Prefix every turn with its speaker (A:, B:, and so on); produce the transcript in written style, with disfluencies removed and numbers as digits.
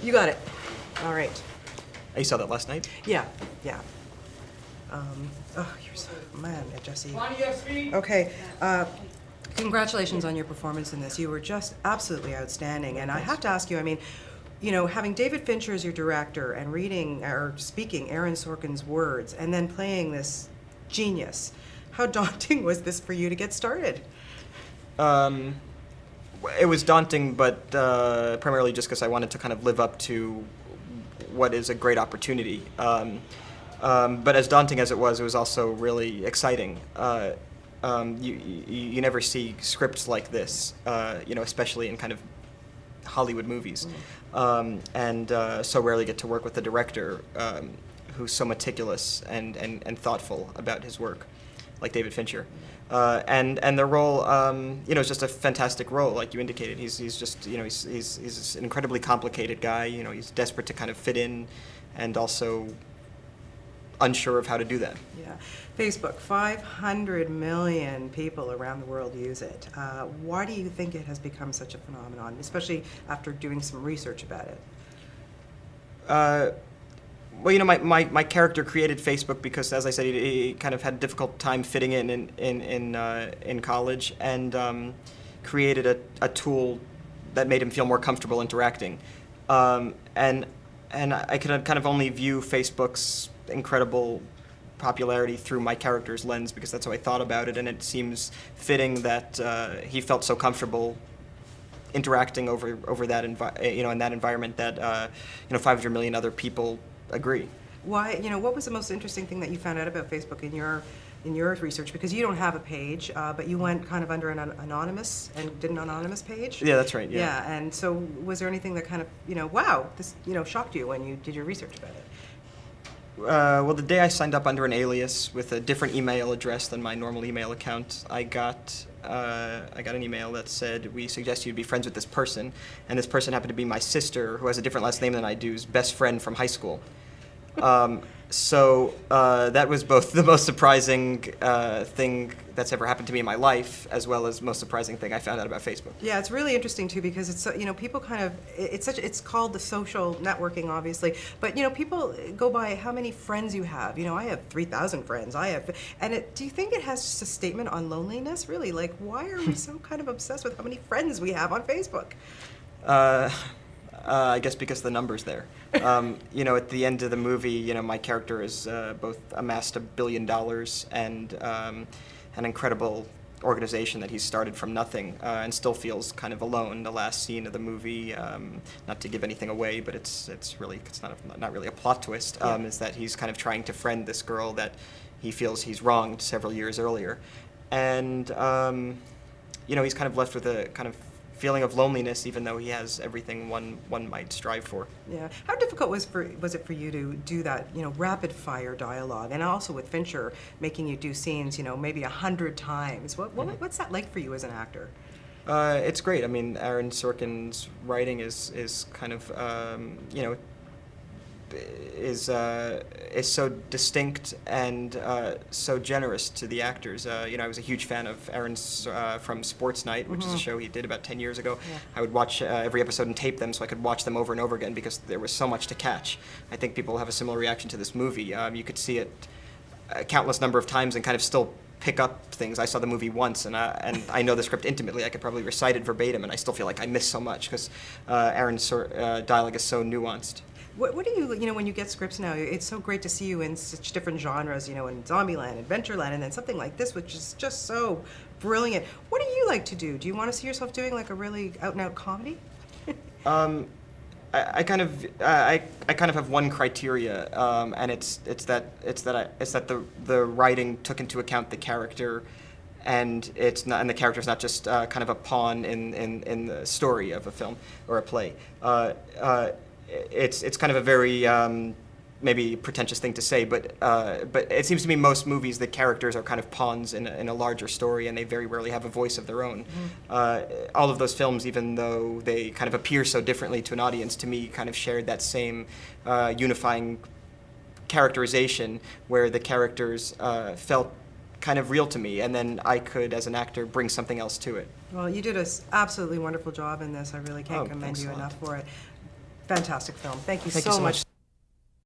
A: You got it. All right.
B: You saw that last night?
A: Yeah, yeah. You're so, man, Jesse. Okay, congratulations on your performance in this. You were just absolutely outstanding. And I have to ask you, I mean, you know, having David Fincher as your director and reading or speaking Aaron Sorkin's words and then playing this genius, how daunting was this for you to get started?
B: It was daunting, but primarily just because I wanted to kind of live up to what is a great opportunity. But as daunting as it was also really exciting. You never see scripts like this, you know, especially in kind of Hollywood movies, and so rarely get to work with a director who's so meticulous and thoughtful about his work, like David Fincher. And the role, you know, is just a fantastic role, like you indicated. He's just, you know, he's an incredibly complicated guy. You know, he's desperate to kind of fit in, and also unsure of how to do that.
A: Yeah. Facebook, 500 million people around the world use it. Why do you think it has become such a phenomenon, especially after doing some research about it?
B: Well, you know, my character created Facebook because, as I said, he kind of had a difficult time fitting in college, and created a tool that made him feel more comfortable interacting. And I could kind of only view Facebook's incredible popularity through my character's lens, because that's how I thought about it, and it seems fitting that he felt so comfortable interacting over that you know, in that environment that you know, 500 million other people agree.
A: Why, you know, what was the most interesting thing that you found out about Facebook in your research? Because you don't have a page, but you went kind of under an anonymous and did an anonymous page.
B: Yeah, that's right. Yeah.
A: Yeah, and so was there anything that kind of, you know, wow, this, you know, shocked you when you did your research about it?
B: Well, the day I signed up under an alias with a different email address than my normal email account, I got an email that said, "We suggest you be friends with this person," and this person happened to be my sister, who has a different last name than I do's best friend from high school. So that was both the most surprising thing that's ever happened to me in my life, as well as most surprising thing I found out about Facebook.
A: Yeah, it's really interesting too, because it's, you know, people kind of, it's called the social networking, obviously, but you know, people go by how many friends you have. You know, I have 3,000 friends. Do you think it has just a statement on loneliness, really? Like, why are we so kind of obsessed with how many friends we have on Facebook?
B: I guess because the number's there. You know, at the end of the movie, you know, my character has both amassed $1 billion and an incredible organization that he's started from nothing, and still feels kind of alone. The last scene of the movie, not to give anything away, but it's not really a plot twist, is that he's kind of trying to friend this girl that he feels he's wronged several years earlier, and you know, he's kind of left with a kind of feeling of loneliness, even though he has everything one might strive for.
A: Yeah. How difficult was it for you to do that, you know, rapid fire dialogue, and also with Fincher making you do scenes, you know, maybe 100 times? What's that like for you as an actor?
B: It's great. I mean, Aaron Sorkin's writing is kind of you know, is so distinct and so generous to the actors. You know, I was a huge fan of Aaron's from Sports Night, which is a show he did about 10 years ago. Yeah. I would watch every episode and tape them so I could watch them over and over again, because there was so much to catch. I think people have a similar reaction to this movie. You could see it a countless number of times and kind of still pick up things. I saw the movie once, and I know the script intimately. I could probably recite it verbatim, and I still feel like I missed so much, because Aaron's dialogue is so nuanced.
A: What do you know, when you get scripts now, it's so great to see you in such different genres, you know, in Zombieland, Adventureland, and then something like this, which is just so brilliant. What do you like to do? Do you want to see yourself doing like a really out-and-out comedy?
B: I kind of have one criteria, and it's that the writing took into account the character, and the character's not just kind of a pawn in the story of a film or a play. It's kind of a very maybe pretentious thing to say, but it seems to me most movies, the characters are kind of pawns in a larger story, and they very rarely have a voice of their own. All of those films, even though they kind of appear so differently to an audience, to me kind of shared that same unifying characterization, where the characters felt kind of real to me, and then I could, as an actor, bring something else to it.
A: Well, you did an absolutely wonderful job in this. I really can't commend you
B: thanks a lot.
A: enough for it. fantastic film. Thank you
B: Thank
A: so
B: you so
A: much.
B: much.